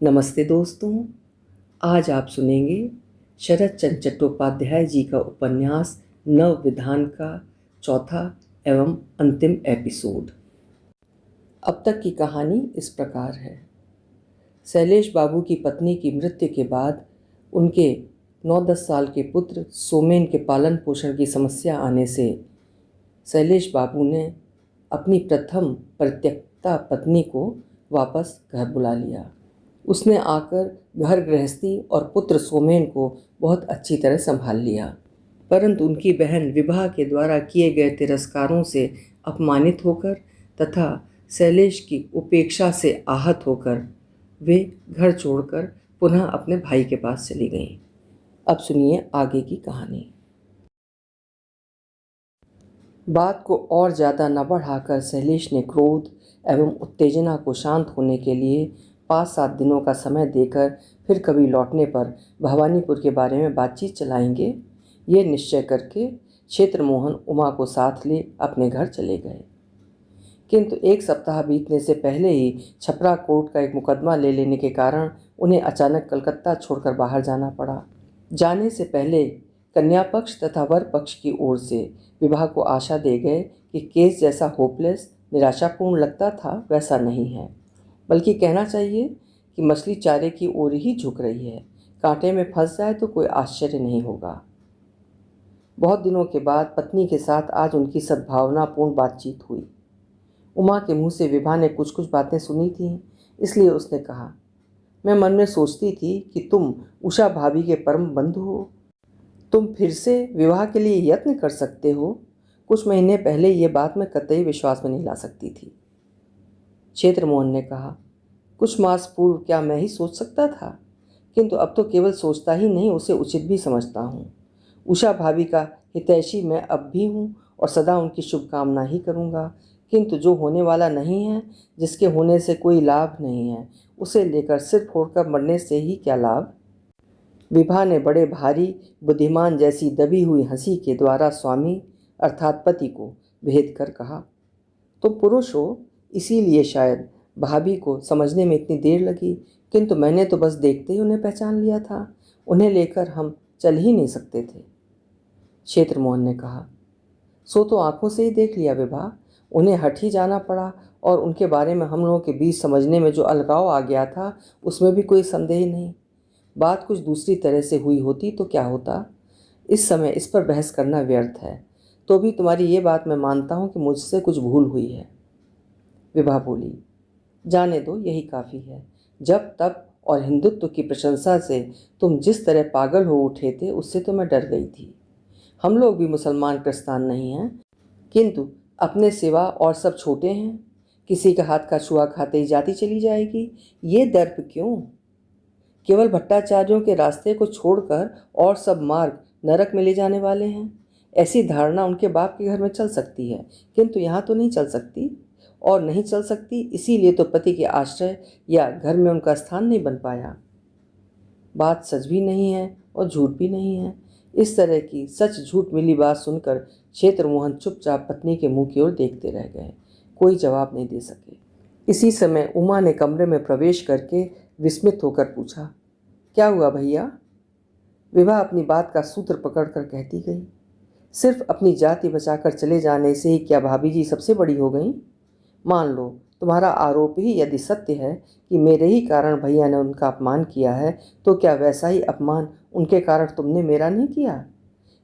नमस्ते दोस्तों। आज आप सुनेंगे शरत चंद्र चट्टोपाध्याय जी का उपन्यास नव विधान का चौथा एवं अंतिम एपिसोड। अब तक की कहानी इस प्रकार है। शैलेश बाबू की पत्नी की मृत्यु के बाद उनके 9-10 साल के पुत्र सोमेन के पालन पोषण की समस्या आने से शैलेश बाबू ने अपनी प्रथम परित्यक्ता पत्नी को वापस घर बुला लिया। उसने आकर घर गृहस्थी और पुत्र सोमेन को बहुत अच्छी तरह संभाल लिया, परंतु उनकी बहन विभा के द्वारा किए गए तिरस्कारों से अपमानित होकर तथा शैलेश की उपेक्षा से आहत होकर वे घर छोड़कर पुनः अपने भाई के पास चली गईं। अब सुनिए आगे की कहानी। बात को और ज़्यादा न बढ़ाकर शैलेश ने क्रोध एवं उत्तेजना को शांत होने के लिए 5-7 दिनों का समय देकर फिर कभी लौटने पर भवानीपुर के बारे में बातचीत चलाएंगे, ये निश्चय करके क्षेत्रमोहन उमा को साथ ले अपने घर चले गए। किंतु 1 सप्ताह बीतने से पहले ही छपरा कोर्ट का एक मुकदमा ले लेने के कारण उन्हें अचानक कलकत्ता छोड़कर बाहर जाना पड़ा। जाने से पहले कन्या पक्ष तथा वर पक्ष की ओर से विवाह को आशा दे गए कि केस जैसा होपलेस निराशापूर्ण लगता था वैसा नहीं है, बल्कि कहना चाहिए कि मछली चारे की ओर ही झुक रही है। कांटे में फंस जाए तो कोई आश्चर्य नहीं होगा। बहुत दिनों के बाद पत्नी के साथ आज उनकी सद्भावनापूर्ण बातचीत हुई। उमा के मुंह से विभा ने कुछ कुछ बातें सुनी थीं, इसलिए उसने कहा, मैं मन में सोचती थी कि तुम उषा भाभी के परम बंधु हो। तुम फिर से विवाह के लिए यत्न कर सकते हो। कुछ महीने पहले ये बात मैं कतई विश्वास में नहीं ला सकती थी। क्षेत्रमोहन ने कहा, कुछ मास पूर्व क्या मैं ही सोच सकता था, किंतु अब तो केवल सोचता ही नहीं, उसे उचित भी समझता हूँ। उषा भाभी का हितैषी मैं अब भी हूँ और सदा उनकी शुभकामना ही करूँगा, किंतु जो होने वाला नहीं है, जिसके होने से कोई लाभ नहीं है, उसे लेकर सिर फोड़कर मरने से ही क्या लाभ। विभा ने बड़े भारी बुद्धिमान जैसी दबी हुई हंसी के द्वारा स्वामी अर्थात पति को भेद कर कहा, तुम पुरुष हो, इसीलिए शायद भाभी को समझने में इतनी देर लगी, किंतु मैंने तो बस देखते ही उन्हें पहचान लिया था। उन्हें लेकर हम चल ही नहीं सकते थे। क्षेत्रमोहन ने कहा, सो तो आंखों से ही देख लिया विभा। उन्हें हट ही जाना पड़ा और उनके बारे में हम लोगों के बीच समझने में जो अलगाव आ गया था उसमें भी कोई संदेह नहीं। बात कुछ दूसरी तरह से हुई होती तो क्या होता। इस समय इस पर बहस करना व्यर्थ है। तो भी तुम्हारी ये बात मैं मानता हूँ कि मुझसे कुछ भूल हुई है। विभा बोली, जाने दो, यही काफ़ी है। जब तब और हिंदुत्व की प्रशंसा से तुम जिस तरह पागल हो उठे थे उससे तो मैं डर गई थी। हम लोग भी मुसलमान क्रस्तान नहीं हैं, किंतु अपने सिवा और सब छोटे हैं। किसी का हाथ का छुआ खाते ही जाति चली जाएगी, ये दर्प क्यों। केवल भट्टाचार्यों के रास्ते को छोड़कर और सब मार्ग नरक में ले जाने वाले हैं। ऐसी धारणा उनके बाप के घर में चल सकती है, किंतु यहाँ तो नहीं चल सकती। और नहीं चल सकती इसीलिए तो पति के आश्रय या घर में उनका स्थान नहीं बन पाया। बात सच भी नहीं है और झूठ भी नहीं है। इस तरह की सच झूठ मिली बात सुनकर क्षेत्रमोहन चुपचाप पत्नी के मुंह की ओर देखते रह गए, कोई जवाब नहीं दे सके। इसी समय उमा ने कमरे में प्रवेश करके विस्मित होकर पूछा, क्या हुआ भैया। विभा अपनी बात का सूत्र पकड़कर कहती गई, सिर्फ अपनी जाति बचाकर चले जाने से ही क्या भाभी जी सबसे बड़ी हो गई। मान लो तुम्हारा आरोप ही यदि सत्य है कि मेरे ही कारण भैया ने उनका अपमान किया है, तो क्या वैसा ही अपमान उनके कारण तुमने मेरा नहीं किया।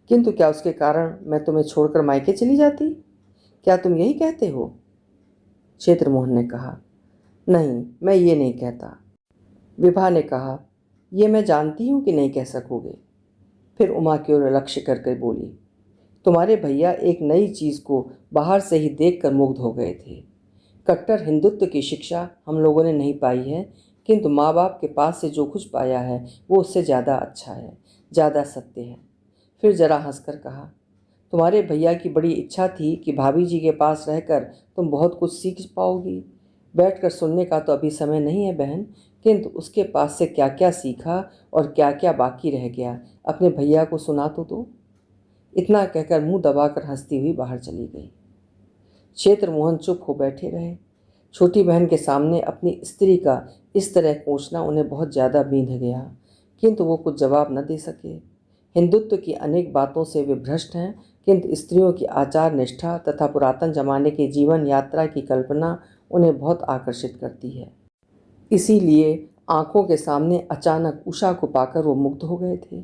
किंतु क्या उसके कारण मैं तुम्हें छोड़कर मायके चली जाती। क्या तुम यही कहते हो। क्षेत्रमोहन ने कहा, नहीं, मैं ये नहीं कहता। विभा ने कहा, ये मैं जानती हूँ कि नहीं कह सकोगे। फिर उमा की ओर लक्ष्य करके बोली, तुम्हारे भैया एक नई चीज़ को बाहर से ही देखकर मुग्ध हो गए थे। कट्टर हिंदुत्व की शिक्षा हम लोगों ने नहीं पाई है, किंतु माँ बाप के पास से जो कुछ पाया है वो उससे ज़्यादा अच्छा है, ज़्यादा सत्य है। फिर जरा हंसकर कहा, तुम्हारे भैया की बड़ी इच्छा थी कि भाभी जी के पास रहकर तुम बहुत कुछ सीख पाओगी। बैठकर सुनने का तो अभी समय नहीं है बहन, किंतु उसके पास से क्या क्या सीखा और क्या क्या बाकी रह गया, अपने भैया को सुना तो दो। इतना कहकर मुंह दबाकर हंसती हुई बाहर चली गई। क्षेत्रमोहन चुप हो बैठे रहे। छोटी बहन के सामने अपनी स्त्री का इस तरह कोसना उन्हें बहुत ज़्यादा बींध गया, किंतु वो कुछ जवाब न दे सके। हिंदुत्व की अनेक बातों से वे भ्रष्ट हैं, किंतु स्त्रियों की आचार निष्ठा तथा पुरातन जमाने के जीवन यात्रा की कल्पना उन्हें बहुत आकर्षित करती है। इसीलिए आंखों के सामने अचानक उषा को पाकर वो मुग्ध हो गए थे।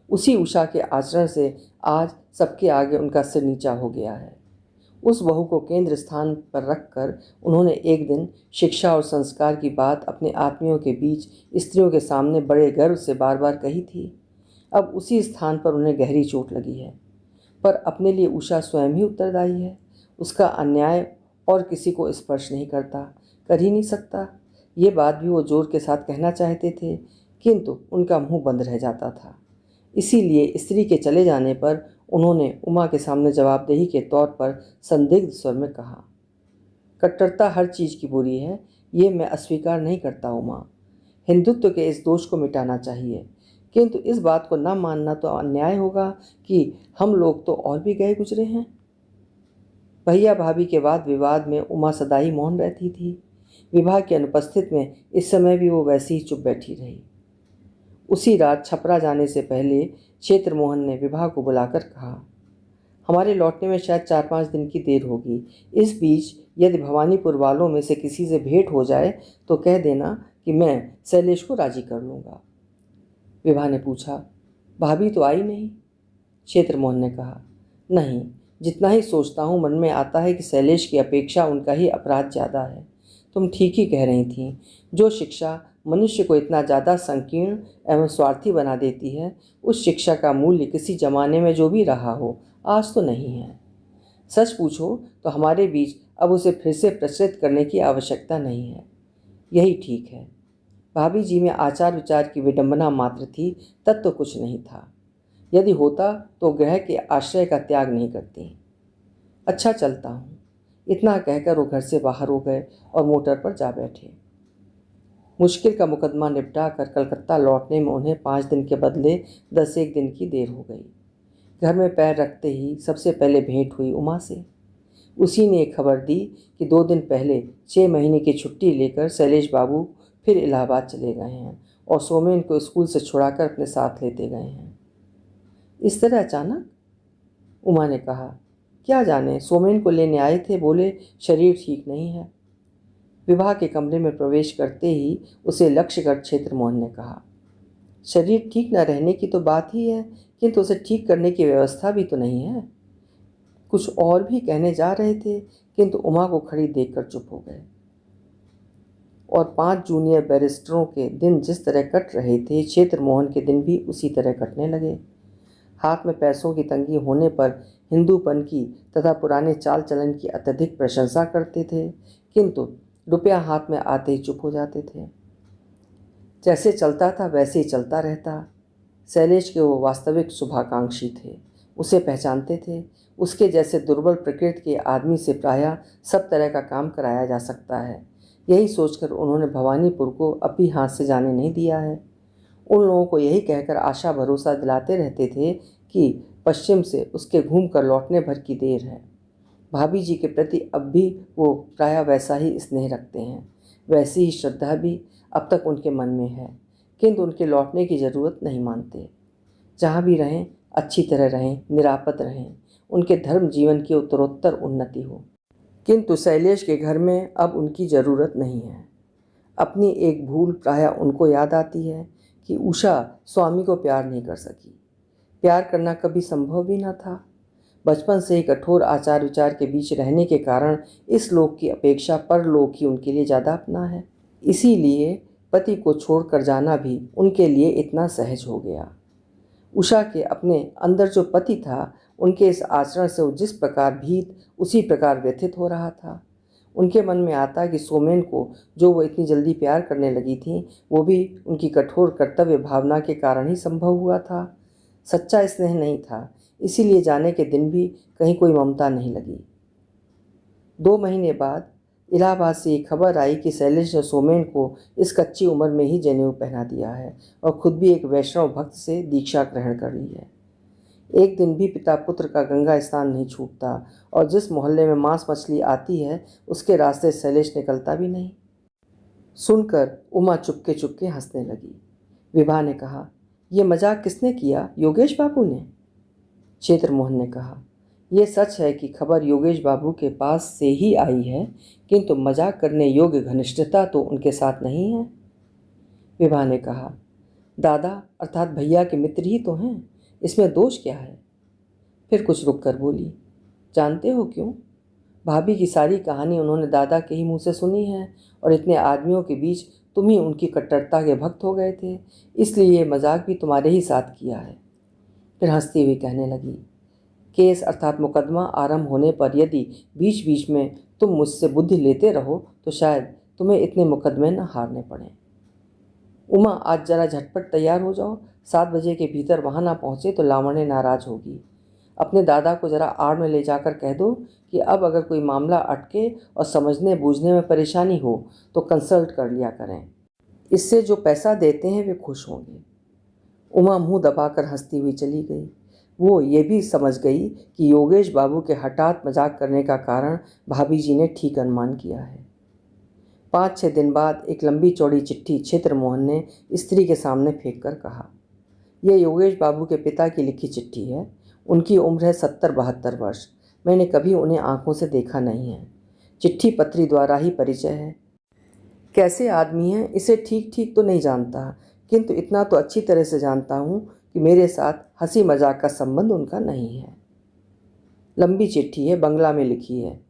उसी उषा के आचरण से आज सबके आगे उनका सिर नीचा हो गया है। उस बहू को केंद्र स्थान पर रखकर उन्होंने एक दिन शिक्षा और संस्कार की बात अपने आत्मियों के बीच स्त्रियों के सामने बड़े गर्व से बार बार कही थी। अब उसी स्थान पर उन्हें गहरी चोट लगी है, पर अपने लिए उषा स्वयं ही उत्तरदायी है। उसका अन्याय और किसी को स्पर्श नहीं करता, कर ही नहीं सकता। ये बात भी वो जोर के साथ कहना चाहते थे, किंतु उनका मुंह बंद रह जाता था। इसीलिए स्त्री के चले जाने पर उन्होंने उमा के सामने जवाबदेही के तौर पर संदिग्ध स्वर में कहा, कट्टरता हर चीज़ की बुरी है, ये मैं अस्वीकार नहीं करता उमा। हिंदुत्व के इस दोष को मिटाना चाहिए, किंतु इस बात को न मानना तो अन्याय होगा कि हम लोग तो और भी गए गुजरे हैं। भैया भाभी के वाद विवाद में उमा सदा ही मौन रहती थी। विवाह की अनुपस्थित में इस समय भी वो वैसे ही चुप बैठी रही। उसी रात छपरा जाने से पहले क्षेत्र मोहन ने विवाह को बुलाकर कहा, हमारे लौटने में शायद 4-5 दिन की देर होगी। इस बीच यदि भवानीपुर वालों में से किसी से भेंट हो जाए तो कह देना कि मैं शैलेश को राजी कर लूँगा। विभा ने पूछा, भाभी तो आई नहीं? क्षेत्र मोहन ने कहा, नहीं, जितना ही सोचता हूँ मन में आता है कि शैलेश की अपेक्षा उनका ही अपराध ज़्यादा है। तुम ठीक ही कह रही थी। जो शिक्षा मनुष्य को इतना ज़्यादा संकीर्ण एवं स्वार्थी बना देती है, उस शिक्षा का मूल्य किसी जमाने में जो भी रहा हो, आज तो नहीं है। सच पूछो तो हमारे बीच अब उसे फिर से प्रचलित करने की आवश्यकता नहीं है। यही ठीक है। भाभी जी में आचार विचार की विडंबना मात्र थी, तत्व कुछ नहीं था। यदि होता तो ग्रह के आश्रय का त्याग नहीं करती। अच्छा, चलता हूँ। इतना कहकर वो घर से बाहर हो गए और मोटर पर जा बैठे। मुश्किल का मुकदमा निपटा कर कलकत्ता लौटने में उन्हें 5 दिन के बदले 10-1 दिन की देर हो गई। घर में पैर रखते ही सबसे पहले भेंट हुई उमा से। उसी ने खबर दी कि 2 दिन पहले 6 महीने की छुट्टी लेकर शैलेश बाबू फिर इलाहाबाद चले गए हैं और सोमेन को स्कूल से छुड़ाकर अपने साथ लेते गए हैं। इस तरह अचानक? उमा ने कहा, क्या जाने, सोमेन को लेने आए थे, बोले शरीर ठीक नहीं है। विवाह के कमरे में प्रवेश करते ही उसे लक्ष्य कर क्षेत्र मोहन ने कहा, शरीर ठीक न रहने की तो बात ही है, किंतु उसे ठीक करने की व्यवस्था भी तो नहीं है। कुछ और भी कहने जा रहे थे, किंतु उमा को खड़ी देखकर चुप हो गए। और 5 जूनियर बैरिस्टरों के दिन जिस तरह कट रहे थे, क्षेत्र मोहन के दिन भी उसी तरह कटने लगे। हाथ में पैसों की तंगी होने पर हिंदूपन की तथा पुराने चाल चलन की अत्यधिक प्रशंसा करते थे, किंतु रुपया हाथ में आते ही चुप हो जाते थे। जैसे चलता था वैसे ही चलता रहता। शैलेश के वो वास्तविक शुभाकांक्षी थे, उसे पहचानते थे। उसके जैसे दुर्बल प्रकृति के आदमी से प्रायः सब तरह का काम कराया जा सकता है। यही सोचकर उन्होंने भवानीपुर को अब भी हाथ से जाने नहीं दिया है। उन लोगों को यही कहकर आशा भरोसा दिलाते रहते थे कि पश्चिम से उसके घूम कर लौटने भर की देर है। भाभी जी के प्रति अब भी वो प्रायः वैसा ही स्नेह रखते हैं, वैसी ही श्रद्धा भी अब तक उनके मन में है, किंतु उनके लौटने की ज़रूरत नहीं मानते। जहाँ भी रहें अच्छी तरह रहें, निरापद रहें, उनके धर्म जीवन की उत्तरोत्तर उन्नति हो। किंतु शैलेश के घर में अब उनकी ज़रूरत नहीं है। अपनी एक भूल प्रायः उनको याद आती है कि उषा स्वामी को प्यार नहीं कर सकी। प्यार करना कभी संभव भी न था। बचपन से ही कठोर आचार विचार के बीच रहने के कारण इस लोक की अपेक्षा परलोक ही उनके लिए ज़्यादा अपना है। इसीलिए पति को छोड़कर जाना भी उनके लिए इतना सहज हो गया। उषा के अपने अंदर जो पति था, उनके इस आचरण से वो जिस प्रकार भीत उसी प्रकार व्यथित हो रहा था। उनके मन में आता कि सोमेन को जो वो इतनी जल्दी प्यार करने लगी थी, वो भी उनकी कठोर कर्तव्य भावना के कारण ही संभव हुआ था। सच्चा स्नेह नहीं था, इसीलिए जाने के दिन भी कहीं कोई ममता नहीं लगी। 2 महीने बाद इलाहाबाद से ये खबर आई कि शैलेश ने सोमेन को इस कच्ची उम्र में ही जनेऊ पहना दिया है और खुद भी एक वैष्णव भक्त से दीक्षा ग्रहण कर ली है। एक दिन भी पिता पुत्र का गंगा स्नान नहीं छूटता और जिस मोहल्ले में मांस मछली आती है उसके रास्ते शैलेश निकलता भी नहीं। सुनकर उमा चुपके चुपके हंसने लगी। विभा ने कहा, यह मजाक किसने किया, योगेश बाबू ने? क्षेत्रमोहन ने कहा, यह सच है कि खबर योगेश बाबू के पास से ही आई है, किंतु मजाक करने योग्य घनिष्ठता तो उनके साथ नहीं है। विभा ने कहा, दादा अर्थात भैया के मित्र ही तो हैं, इसमें दोष क्या है? फिर कुछ रुक कर बोली, जानते हो क्यों? भाभी की सारी कहानी उन्होंने दादा के ही मुंह से सुनी है और इतने आदमियों के बीच तुम ही उनकी कट्टरता के भक्त हो गए थे, इसलिए ये मजाक भी तुम्हारे ही साथ किया है। फिर हंसती हुई कहने लगी, केस अर्थात मुकदमा आरंभ होने पर यदि बीच बीच में तुम मुझसे बुद्धि लेते रहो तो शायद तुम्हें इतने मुकदमे न हारने पड़े। उमा आज जरा झटपट तैयार हो जाओ, 7 बजे के भीतर वहाँ ना पहुँचे तो लावण्य नाराज होगी। अपने दादा को जरा आड़ में ले जाकर कह दो कि अब अगर कोई मामला अटके और समझने बूझने में परेशानी हो तो कंसल्ट कर लिया करें, इससे जो पैसा देते हैं वे खुश होंगे। उमा मुंह दबाकर हंसती हुई चली गई। वो ये भी समझ गई कि योगेश बाबू के हठात मजाक करने का कारण भाभी जी ने ठीक अनुमान किया है। 5-6 दिन बाद एक लंबी चौड़ी चिट्ठी क्षेत्रमोहन ने स्त्री के सामने फेंक कर कहा, यह योगेश बाबू के पिता की लिखी चिट्ठी है। उनकी उम्र है 70-72 वर्ष। मैंने कभी उन्हें आंखों से देखा नहीं है। चिट्ठी पत्री द्वारा ही परिचय है। कैसे आदमी हैं इसे ठीक ठीक तो नहीं जानता, किंतु इतना तो अच्छी तरह से जानता हूँ कि मेरे साथ हंसी मजाक का संबंध उनका नहीं है। लंबी चिट्ठी है, बंगला में लिखी है।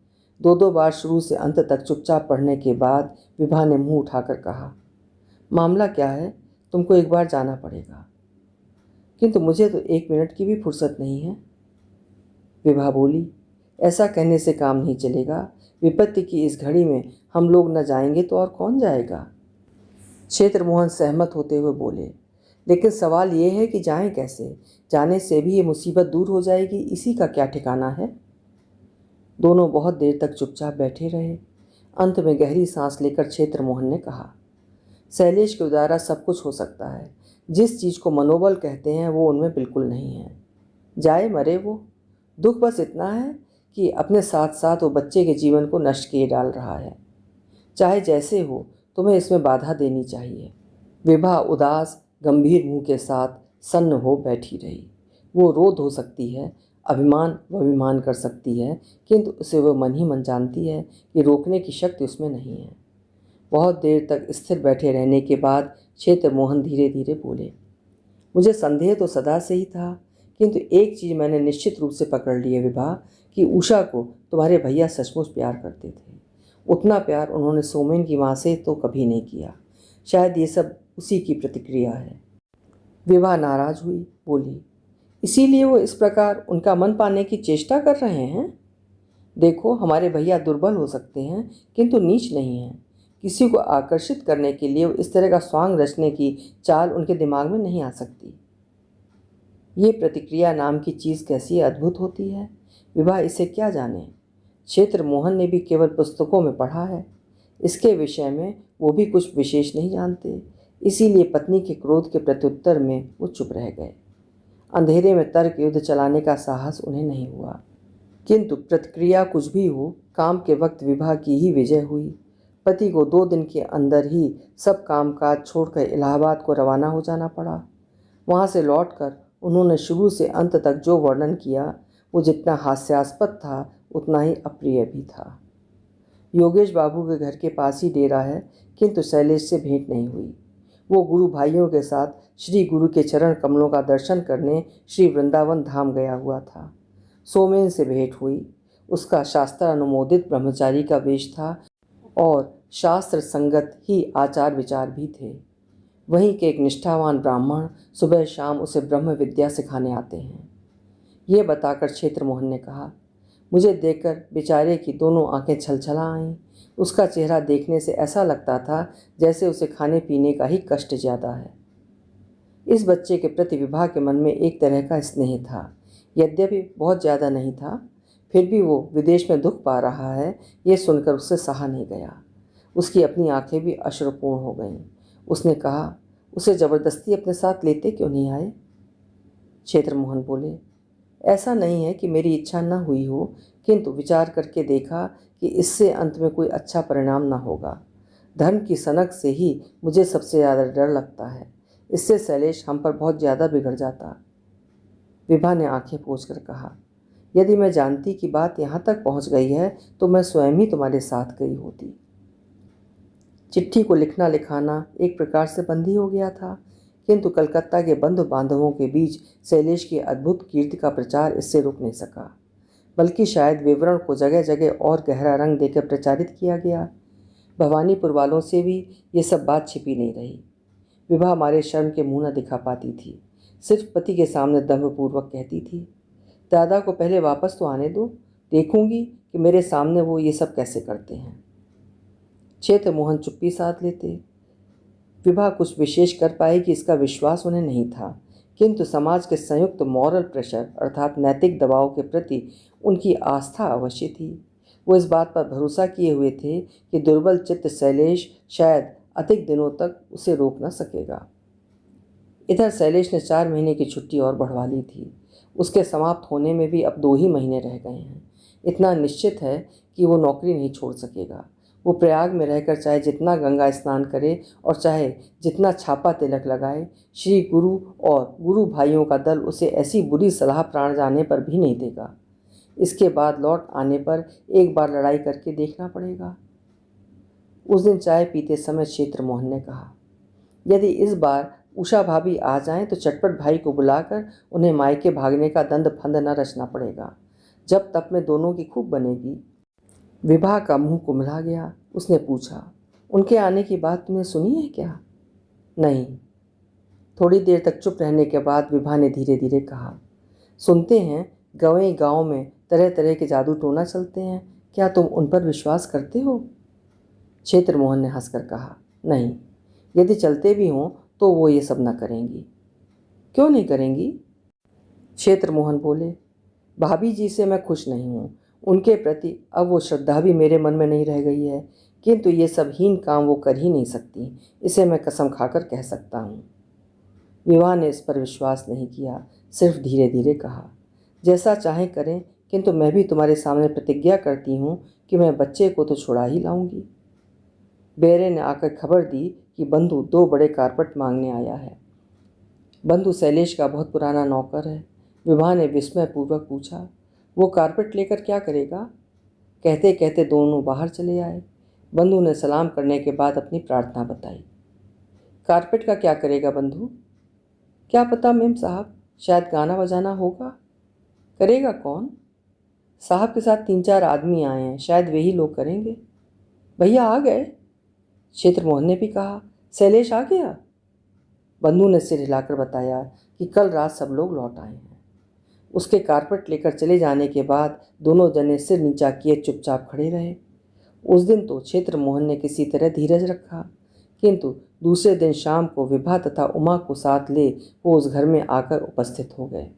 2-2 बार शुरू से अंत तक चुपचाप पढ़ने के बाद विभा ने मुंह उठाकर कहा, मामला क्या है? तुमको एक बार जाना पड़ेगा। किंतु मुझे तो 1 मिनट की भी फुर्सत नहीं है। विभा बोली, ऐसा कहने से काम नहीं चलेगा। विपत्ति की इस घड़ी में हम लोग न जाएंगे तो और कौन जाएगा? क्षेत्रमोहन सहमत होते हुए बोले, लेकिन सवाल ये है कि जाएं कैसे? जाने से भी ये मुसीबत दूर हो जाएगी, इसी का क्या ठिकाना है? दोनों बहुत देर तक चुपचाप बैठे रहे। अंत में गहरी सांस लेकर क्षेत्रमोहन ने कहा, शैलेश के द्वारा सब कुछ हो सकता है। जिस चीज़ को मनोबल कहते हैं वो उनमें बिल्कुल नहीं है। जाए मरे वो। दुख बस इतना है कि अपने साथ साथ वो बच्चे के जीवन को नष्ट किए डाल रहा है। चाहे जैसे हो, तुम्हें इसमें बाधा देनी चाहिए। विभा उदास गंभीर मुंह के साथ सन्न हो बैठी रही। वो रोध हो सकती है, अभिमान व अभिमान कर सकती है, किंतु उसे वह मन ही मन जानती है कि रोकने की शक्ति उसमें नहीं है। बहुत देर तक स्थिर बैठे रहने के बाद क्षेत्रमोहन धीरे धीरे बोले, मुझे संदेह तो सदा से ही था, किंतु एक चीज़ मैंने निश्चित रूप से पकड़ ली है विभा, कि उषा को तुम्हारे भैया सचमुच प्यार करते थे। उतना प्यार उन्होंने सोमेन की माँ से तो कभी नहीं किया। शायद ये सब उसी की प्रतिक्रिया है। विभा नाराज हुई, बोली, इसीलिए वो इस प्रकार उनका मन पाने की चेष्टा कर रहे हैं? देखो, हमारे भैया दुर्बल हो सकते हैं किंतु नीच नहीं हैं। किसी को आकर्षित करने के लिए इस तरह का स्वांग रचने की चाल उनके दिमाग में नहीं आ सकती। ये प्रतिक्रिया नाम की चीज़ कैसी अद्भुत होती है। विभा इसे क्या जाने। क्षेत्रमोहन ने भी केवल पुस्तकों में पढ़ा है, इसके विषय में वो भी कुछ विशेष नहीं जानते। इसीलिए पत्नी के क्रोध के प्रत्युत्तर में वो चुप रह गए। अंधेरे में तर्क युद्ध चलाने का साहस उन्हें नहीं हुआ। किंतु प्रतिक्रिया कुछ भी हो, काम के वक्त विभा की ही विजय हुई। पति को 2 दिन के अंदर ही सब कामकाज छोड़कर इलाहाबाद को रवाना हो जाना पड़ा। वहाँ से लौटकर उन्होंने शुरू से अंत तक जो वर्णन किया वो जितना हास्यास्पद था उतना ही अप्रिय भी था। योगेश बाबू के घर के पास ही डेरा है, किंतु शैलेश से भेंट नहीं हुई। वो गुरु भाइयों के साथ श्री गुरु के चरण कमलों का दर्शन करने श्री वृंदावन धाम गया हुआ था। सोमेन से भेंट हुई। उसका शास्त्र अनुमोदित ब्रह्मचारी का वेश था और शास्त्र संगत ही आचार विचार भी थे। वहीं के एक निष्ठावान ब्राह्मण सुबह शाम उसे ब्रह्म विद्या सिखाने आते हैं। ये बताकर क्षेत्रमोहन ने कहा, मुझे देखकर बेचारे की दोनों आंखें छलछला आईं। उसका चेहरा देखने से ऐसा लगता था जैसे उसे खाने पीने का ही कष्ट ज़्यादा है। इस बच्चे के प्रति विभा के मन में एक तरह का स्नेह था, यद्यपि बहुत ज़्यादा नहीं था। फिर भी वो विदेश में दुख पा रहा है, ये सुनकर उससे सहा नहीं गया। उसकी अपनी आंखें भी अश्रुपूर्ण हो गईं। उसने कहा, उसे ज़बरदस्ती अपने साथ लेते क्यों नहीं आए? क्षेत्रमोहन बोले, ऐसा नहीं है कि मेरी इच्छा न हुई हो, किंतु विचार करके देखा कि इससे अंत में कोई अच्छा परिणाम न होगा। धर्म की सनक से ही मुझे सबसे ज़्यादा डर लगता है। इससे शैलेश हम पर बहुत ज़्यादा बिगड़ जाता। विभा ने आंखें पोंछकर कहा, यदि मैं जानती कि बात यहाँ तक पहुँच गई है तो मैं स्वयं ही तुम्हारे साथ गई होती। चिट्ठी को लिखना लिखाना एक प्रकार से बंद ही हो गया था, किंतु कलकत्ता के बंधु बांधवों के बीच शैलेश की अद्भुत कीर्ति का प्रचार इससे रुक नहीं सका, बल्कि शायद विवरण को जगह जगह और गहरा रंग देकर प्रचारित किया गया। भवानीपुर वालों से भी ये सब बात छिपी नहीं रही। विभा हमारे शर्म के मुंह न दिखा पाती थी, सिर्फ पति के सामने दम्भपूर्वक कहती थी, दादा को पहले वापस तो आने दो, देखूंगी कि मेरे सामने वो ये सब कैसे करते हैं। क्षेत्र मोहन चुप्पी साध लेते। विभा कुछ विशेष कर पाएगी इसका विश्वास उन्हें नहीं था, किंतु समाज के संयुक्त मॉरल प्रेशर अर्थात नैतिक दबाव के प्रति उनकी आस्था अवश्य थी। वो इस बात पर भरोसा किए हुए थे कि दुर्बल चित्त शैलेश शायद अधिक दिनों तक उसे रोक न सकेगा। इधर शैलेश ने 4 महीने की छुट्टी और बढ़वा ली थी। उसके समाप्त होने में भी अब 2 ही महीने रह गए हैं। इतना निश्चित है कि वो नौकरी नहीं छोड़ सकेगा। वो प्रयाग में रहकर चाहे जितना गंगा स्नान करे और चाहे जितना छापा तिलक लगाए, श्री गुरु और गुरु भाइयों का दल उसे ऐसी बुरी सलाह प्राण जाने पर भी नहीं देगा। इसके बाद लौट आने पर एक बार लड़ाई करके देखना पड़ेगा। उस दिन चाय पीते समय क्षेत्र मोहन ने कहा, यदि इस बार उषा भाभी आ जाएं तो चटपट भाई को बुलाकर उन्हें मायके भागने का दंड फंद न रचना पड़ेगा। जब तब में दोनों की खूब बनेगी। विभा का मुंह कुम्हला गया। उसने पूछा, उनके आने की बात तुमने सुनी है क्या? नहीं। थोड़ी देर तक चुप रहने के बाद विभा ने धीरे धीरे कहा, सुनते हैं गंवे गांव में तरह तरह के जादू टोना चलते हैं, क्या तुम उन पर विश्वास करते हो? क्षेत्र मोहन ने हंसकर कहा, नहीं, यदि चलते भी हों तो वो ये सब न करेंगी। क्यों नहीं करेंगी? क्षेत्र मोहन बोले, भाभी जी से मैं खुश नहीं हूँ। उनके प्रति अब वो श्रद्धा भी मेरे मन में नहीं रह गई है, किंतु ये सब हीन काम वो कर ही नहीं सकती, इसे मैं कसम खाकर कह सकता हूँ। विवाह ने इस पर विश्वास नहीं किया, सिर्फ धीरे धीरे कहा, जैसा चाहे करें, किंतु मैं भी तुम्हारे सामने प्रतिज्ञा करती हूँ कि मैं बच्चे को तो छुड़ा ही लाऊंगी। बेरे ने आकर खबर दी कि बंधु 2 बड़े कारपेट मांगने आया है। बंधु शैलेश का बहुत पुराना नौकर है। विभा ने विस्मयपूर्वक पूछा, वो कारपेट लेकर क्या करेगा? कहते कहते दोनों बाहर चले आए। बंधु ने सलाम करने के बाद अपनी प्रार्थना बताई। कारपेट का क्या करेगा बंधु? क्या पता मेम साहब, शायद गाना बजाना होगा। करेगा कौन? साहब के साथ 3-4 आदमी आए हैं, शायद वही लोग करेंगे। भैया आ गए? क्षेत्र मोहन ने भी कहा, शैलेश आ गया? बंधु ने सिर हिलाकर बताया कि कल रात सब लोग लौट आए हैं। उसके कारपेट लेकर चले जाने के बाद दोनों जने सिर नीचा किए चुपचाप खड़े रहे। उस दिन तो क्षेत्र मोहन ने किसी तरह धीरज रखा, किंतु दूसरे दिन शाम को विभा तथा उमा को साथ ले वो उस घर में आकर उपस्थित हो गए।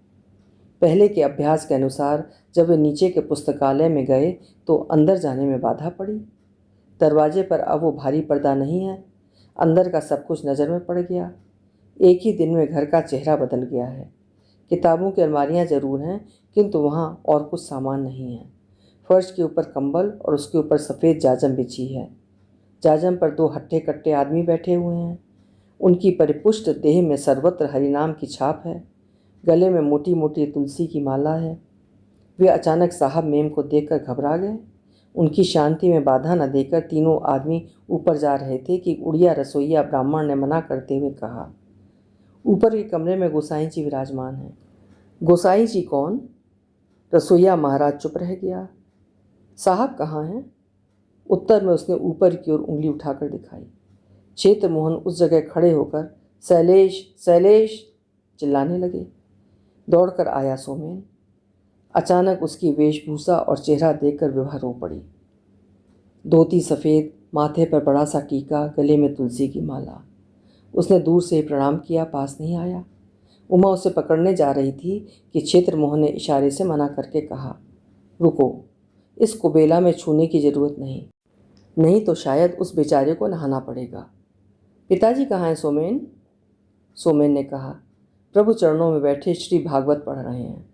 पहले के अभ्यास के अनुसार जब वे नीचे के पुस्तकालय में गए तो अंदर जाने में बाधा पड़ी। दरवाजे पर अब वो भारी पर्दा नहीं है। अंदर का सब कुछ नज़र में पड़ गया। एक ही दिन में घर का चेहरा बदल गया है। किताबों की अलमारियां जरूर हैं, किंतु वहाँ और कुछ सामान नहीं है। फर्श के ऊपर कंबल और उसके ऊपर सफ़ेद जाजम बिछी है। जाजम पर 2 हट्टे कट्टे आदमी बैठे हुए हैं। उनकी परिपुष्ट देह में सर्वत्र हरिनाम की छाप है। गले में मोटी मोटी तुलसी की माला है। वे अचानक साहब मेम को देखकर घबरा गए। उनकी शांति में बाधा न देकर तीनों आदमी ऊपर जा रहे थे कि उड़िया रसोइया ब्राह्मण ने मना करते हुए कहा, ऊपर के कमरे में गोसाई जी विराजमान हैं। गोसाई जी कौन? रसोइया महाराज चुप रह गया। साहब कहाँ हैं? उत्तर में उसने ऊपर की ओर उंगली उठाकर दिखाई। क्षेत्र मोहन उस जगह खड़े होकर शैलेश शैलेश चिल्लाने लगे। दौड़कर आया सोमेन। अचानक उसकी वेशभूषा और चेहरा देखकर विभा रो पड़ी। धोती सफ़ेद, माथे पर बड़ा सा टीका, गले में तुलसी की माला। उसने दूर से ही प्रणाम किया, पास नहीं आया। उमा उसे पकड़ने जा रही थी कि क्षेत्र मोहन ने इशारे से मना करके कहा, रुको, इस कुबेला में छूने की जरूरत नहीं तो शायद उस बेचारे को नहाना पड़ेगा। पिताजी कहाँ हैं सोमेन? सोमेन ने कहा, प्रभु चरणों में बैठे श्री भागवत पढ़ रहे हैं।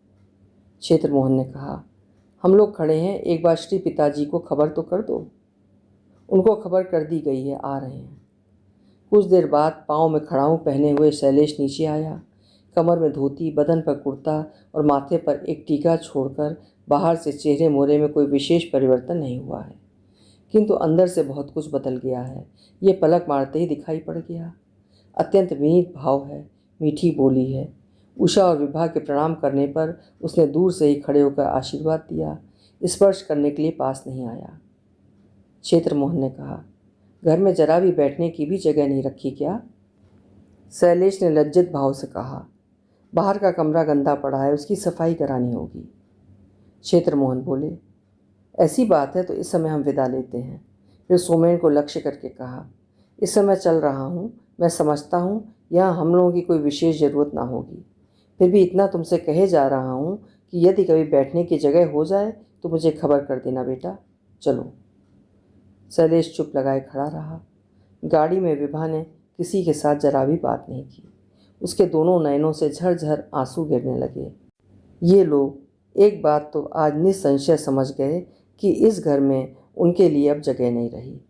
क्षेत्र मोहन ने कहा, हम लोग खड़े हैं, एक बार श्री पिताजी को खबर तो कर दो। उनको खबर कर दी गई है, आ रहे हैं। कुछ देर बाद पाँव में खड़ाऊँ पहने हुए शैलेश नीचे आया। कमर में धोती, बदन पर कुर्ता और माथे पर एक टीका छोड़कर बाहर से चेहरे मोहरे में कोई विशेष परिवर्तन नहीं हुआ है, किंतु अंदर से बहुत कुछ बदल गया है। ये पलक मारते ही दिखाई पड़ गया। अत्यंत विनीत भाव है, मीठी बोली है। उषा और विभा के प्रणाम करने पर उसने दूर से ही खड़े होकर आशीर्वाद दिया, स्पर्श करने के लिए पास नहीं आया। क्षेत्र मोहन ने कहा, घर में जरा भी बैठने की भी जगह नहीं रखी क्या? शैलेश ने लज्जित भाव से कहा, बाहर का कमरा गंदा पड़ा है, उसकी सफाई करानी होगी। क्षेत्र मोहन बोले, ऐसी बात है तो इस समय हम विदा लेते हैं। फिर सोमेन को लक्ष्य करके कहा, इस समय चल रहा हूँ, मैं समझता हूँ यहाँ हम लोगों की कोई विशेष ज़रूरत ना होगी। फिर भी इतना तुमसे कहे जा रहा हूँ कि यदि कभी बैठने की जगह हो जाए तो मुझे खबर कर देना बेटा। चलो। शैलेश चुप लगाए खड़ा रहा। गाड़ी में विभा ने किसी के साथ जरा भी बात नहीं की। उसके दोनों नयनों से झरझर आंसू गिरने लगे। ये लोग एक बात तो आज निसंशय समझ गए कि इस घर में उनके लिए अब जगह नहीं रही।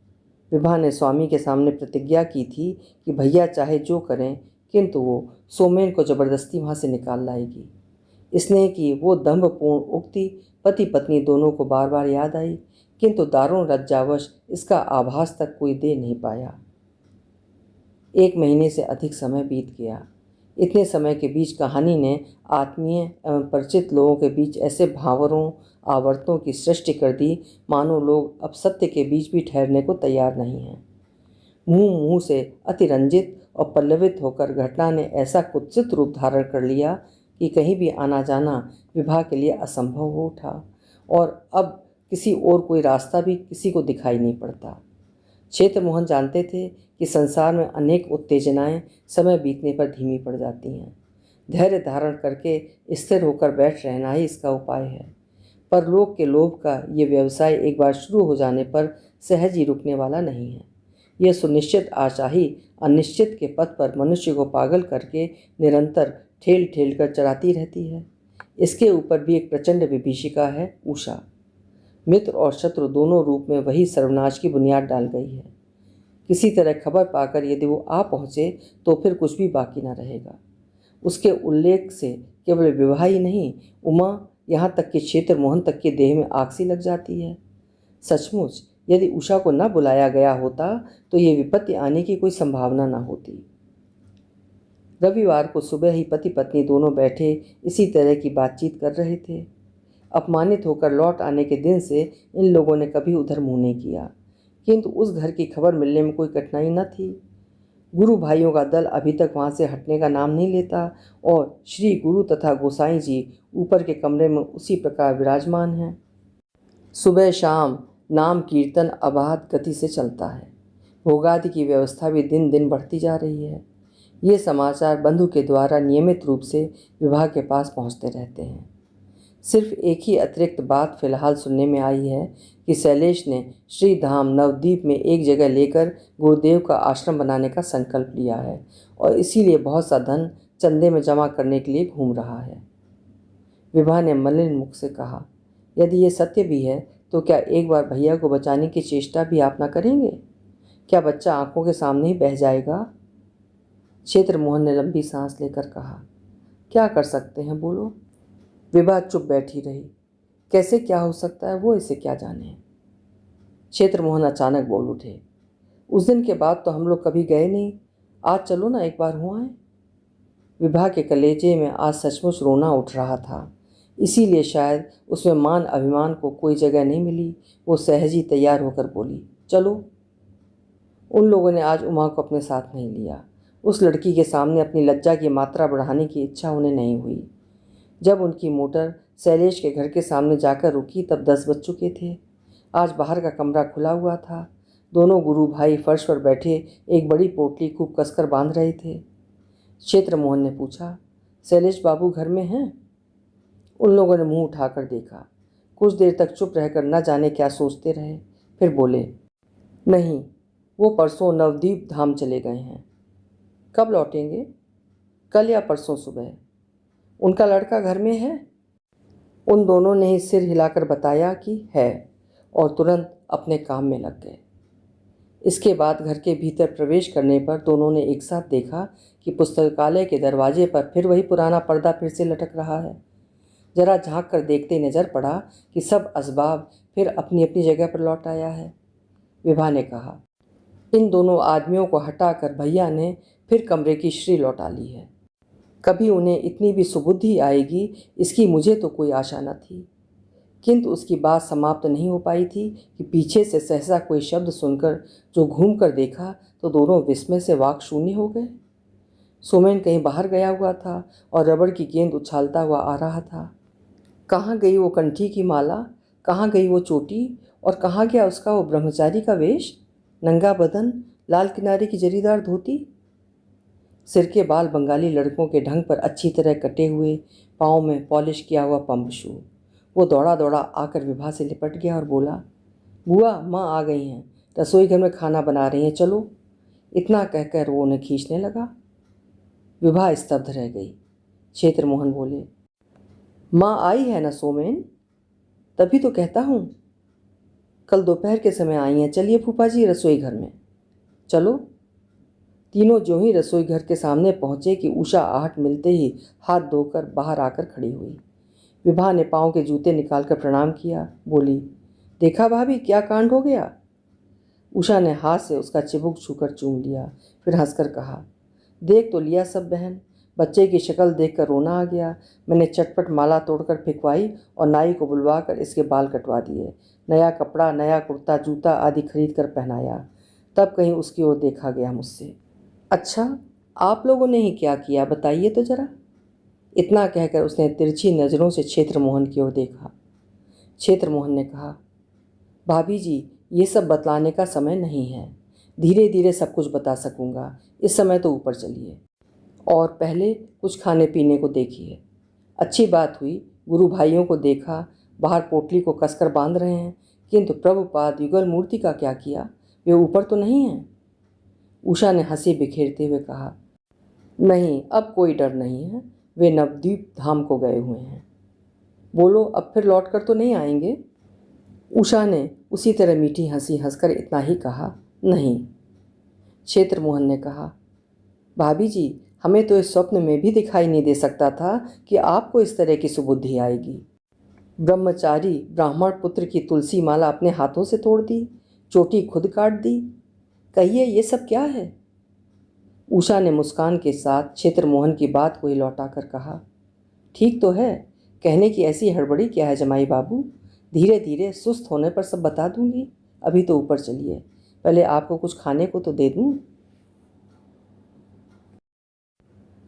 विभा ने स्वामी के सामने प्रतिज्ञा की थी कि भैया चाहे जो करें, किंतु वो सोमेन को जबरदस्ती वहाँ से निकाल लाएगी। स्नेह की वो दंभपूर्ण उक्ति पति पत्नी दोनों को बार बार याद आई, किंतु दारुण लज्जावश इसका आभास तक कोई दे नहीं पाया। 1 महीने से अधिक समय बीत गया। इतने समय के बीच कहानी ने आत्मीय एवं परिचित लोगों के बीच ऐसे भावरों आवर्तों की सृष्टि कर दी, मानो लोग अब सत्य के बीच भी ठहरने को तैयार नहीं हैं। मुंह मुंह से अतिरंजित और पल्लवित होकर घटना ने ऐसा कुत्सित रूप धारण कर लिया कि कहीं भी आना जाना विभा के लिए असंभव हो उठा, और अब किसी और कोई रास्ता भी किसी को दिखाई नहीं पड़ता। क्षेत्र मोहन जानते थे कि संसार में अनेक उत्तेजनाएं समय बीतने पर धीमी पड़ जाती हैं। धैर्य धारण करके स्थिर होकर बैठ रहना ही इसका उपाय है। पर लोग के लोभ का ये व्यवसाय एक बार शुरू हो जाने पर सहज ही रुकने वाला नहीं है। यह सुनिश्चित आशा ही अनिश्चित के पथ पर मनुष्य को पागल करके निरंतर ठेल ठेल कर चलाती रहती है। इसके ऊपर भी एक प्रचंड विभीषिका है, उषा। मित्र और शत्रु दोनों रूप में वही सर्वनाश की बुनियाद डाल गई है। किसी तरह खबर पाकर यदि वो आ पहुँचे तो फिर कुछ भी बाकी न रहेगा। उसके उल्लेख से केवल विवाह ही नहीं, उमा, यहाँ तक कि क्षेत्र मोहन तक के देह में आग सी लग जाती है। सचमुच यदि उषा को न बुलाया गया होता तो ये विपत्ति आने की कोई संभावना न होती। रविवार को सुबह ही पति पत्नी दोनों बैठे इसी तरह की बातचीत कर रहे थे। अपमानित होकर लौट आने के दिन से इन लोगों ने कभी उधर मुँह नहीं किया, किंतु उस घर की खबर मिलने में कोई कठिनाई न थी। गुरु भाइयों का दल अभी तक वहाँ से हटने का नाम नहीं लेता, और श्री गुरु तथा गोसाई जी ऊपर के कमरे में उसी प्रकार विराजमान हैं। सुबह शाम नाम कीर्तन अबाध गति से चलता है। भोगादि की व्यवस्था भी दिन दिन बढ़ती जा रही है। ये समाचार बंधु के द्वारा नियमित रूप से विभाग के पास पहुँचते रहते हैं। सिर्फ एक ही अतिरिक्त बात फिलहाल सुनने में आई है कि शैलेश ने श्री धाम नवद्वीप में एक जगह लेकर गुरुदेव का आश्रम बनाने का संकल्प लिया है, और इसीलिए बहुत सा धन चंदे में जमा करने के लिए घूम रहा है। विभा ने मलिन मुख से कहा, यदि ये सत्य भी है तो क्या एक बार भैया को बचाने की चेष्टा भी आप ना करेंगे? क्या बच्चा आंखों के सामने ही बह जाएगा? क्षेत्र मोहन ने लंबी सांस लेकर कहा, क्या कर सकते हैं, बोलो। विभा चुप बैठी रही। कैसे क्या हो सकता है वो इसे क्या जाने। क्षेत्र मोहन अचानक बोल उठे, उस दिन के बाद तो हम लोग कभी गए नहीं, आज चलो ना एक बार हो आए। विभा के कलेजे में आज सचमुच रोना उठ रहा था, इसीलिए शायद उसमें मान अभिमान को कोई जगह नहीं मिली। वो सहज ही तैयार होकर बोली, चलो। उन लोगों ने आज उमा को अपने साथ नहीं लिया। उस लड़की के सामने अपनी लज्जा की मात्रा बढ़ाने की इच्छा उन्हें नहीं हुई। जब उनकी मोटर शैलेश के घर के सामने जाकर रुकी तब 10 बज चुके थे। आज बाहर का कमरा खुला हुआ था। दोनों गुरु भाई फर्श पर बैठे एक बड़ी पोटली खूब कसकर बांध रहे थे। क्षेत्र मोहन ने पूछा, शैलेश बाबू घर में हैं? उन लोगों ने मुंह उठाकर देखा। कुछ देर तक चुप रहकर न जाने क्या सोचते रहे, फिर बोले, नहीं, वो परसों नवद्वीप धाम चले गए हैं। कब लौटेंगे? कल या परसों सुबह। उनका लड़का घर में है? उन दोनों ने ही सिर हिलाकर बताया कि है और तुरंत अपने काम में लग गए। इसके बाद घर के भीतर प्रवेश करने पर दोनों ने एक साथ देखा कि पुस्तकालय के दरवाजे पर फिर वही पुराना पर्दा फिर से लटक रहा है। जरा झांक कर देखते नजर पड़ा कि सब असबाब फिर अपनी अपनी जगह पर लौट आया है। विभा ने कहा, इन दोनों आदमियों को हटाकर भैया ने फिर कमरे की श्री लौटा ली है। कभी उन्हें इतनी भी सुबुद्धि आएगी इसकी मुझे तो कोई आशा न थी। किंतु उसकी बात समाप्त नहीं हो पाई थी कि पीछे से सहसा कोई शब्द सुनकर जो घूम कर देखा तो दोनों विस्मय से वाक शून्य हो गए। सोमेन कहीं बाहर गया हुआ था और रबड़ की गेंद उछालता हुआ आ रहा था। कहाँ गई वो कंठी की माला, कहाँ गई वो चोटी और कहाँ गया उसका वो ब्रह्मचारी का वेश, नंगा बदन, लाल किनारे की जरीदार धोती। सिर के बाल बंगाली लड़कों के ढंग पर अच्छी तरह कटे हुए, पाँव में पॉलिश किया हुआ पंप शू। वो दौड़ा दौड़ा आकर विभा से लिपट गया और बोला, बुआ माँ आ गई हैं, रसोई घर में खाना बना रही हैं, चलो। इतना कहकर वो उन्हें खींचने लगा। विभा स्तब्ध रह गई। क्षेत्र मोहन बोले, माँ आई है ना सोमेन? तभी तो कहता हूँ, कल दोपहर के समय आई हैं, चलिए फूफा जी रसोई घर में। चलो। तीनों ज्यों ही रसोई घर के सामने पहुँचे कि उषा आहट मिलते ही हाथ धोकर बाहर आकर खड़ी हुई। विभा ने पाँव के जूते निकालकर प्रणाम किया, बोली, देखा भाभी क्या कांड हो गया? उषा ने हाथ से उसका चिबुक छूकर चूम लिया, फिर हंसकर कहा, देख तो लिया सब बहन, बच्चे की शक्ल देखकर रोना आ गया। मैंने चटपट माला तोड़कर फेंकवाई और नाई को बुलवाकर इसके बाल कटवा दिए, नया कपड़ा, नया कुर्ता, जूता आदि खरीद कर पहनाया। तब कहीं उसकी ओर देखा गया मुझसे। अच्छा, आप लोगों ने ही क्या किया, बताइए तो जरा। इतना कहकर उसने तिरछी नज़रों से क्षेत्र मोहन की ओर देखा। क्षेत्र मोहन ने कहा, भाभी जी ये सब बतलाने का समय नहीं है, धीरे धीरे सब कुछ बता सकूंगा, इस समय तो ऊपर चलिए और पहले कुछ खाने पीने को देखिए। अच्छी बात हुई, गुरु भाइयों को देखा, बाहर पोटली को कसकर बांध रहे हैं, किंतु प्रभुपाद युगल मूर्ति का क्या किया, वे ऊपर तो नहीं हैं? उषा ने हंसी बिखेरते हुए कहा, नहीं अब कोई डर नहीं है, वे नवद्वीप धाम को गए हुए हैं। बोलो अब फिर लौट कर तो नहीं आएंगे? उषा ने उसी तरह मीठी हंसी हंसकर इतना ही कहा, नहीं। क्षेत्र मोहन ने कहा, भाभी जी हमें तो इस स्वप्न में भी दिखाई नहीं दे सकता था कि आपको इस तरह की सुबुद्धि आएगी। ब्रह्मचारी ब्राह्मण पुत्र की तुलसी माला अपने हाथों से तोड़ दी, चोटी खुद काट दी, कहिए ये सब क्या है? उषा ने मुस्कान के साथ क्षेत्र मोहन की बात को ही लौटाकर कहा, ठीक तो है, कहने की ऐसी हड़बड़ी क्या है जमाई बाबू, धीरे धीरे सुस्त होने पर सब बता दूंगी। अभी तो ऊपर चलिए, पहले आपको कुछ खाने को तो दे दूं।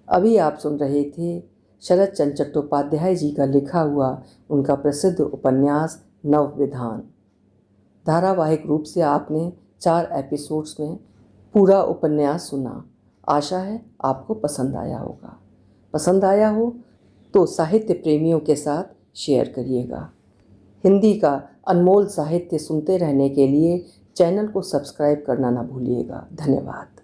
अभी आप सुन रहे थे शरद चंद्र चट्टोपाध्याय जी का लिखा हुआ उनका प्रसिद्ध उपन्यास नवविधान। धारावाहिक रूप से आपने 4 एपिसोड्स में पूरा उपन्यास सुना। आशा है आपको पसंद आया होगा। पसंद आया हो तो साहित्य प्रेमियों के साथ शेयर करिएगा। हिंदी का अनमोल साहित्य सुनते रहने के लिए चैनल को सब्सक्राइब करना ना भूलिएगा। धन्यवाद।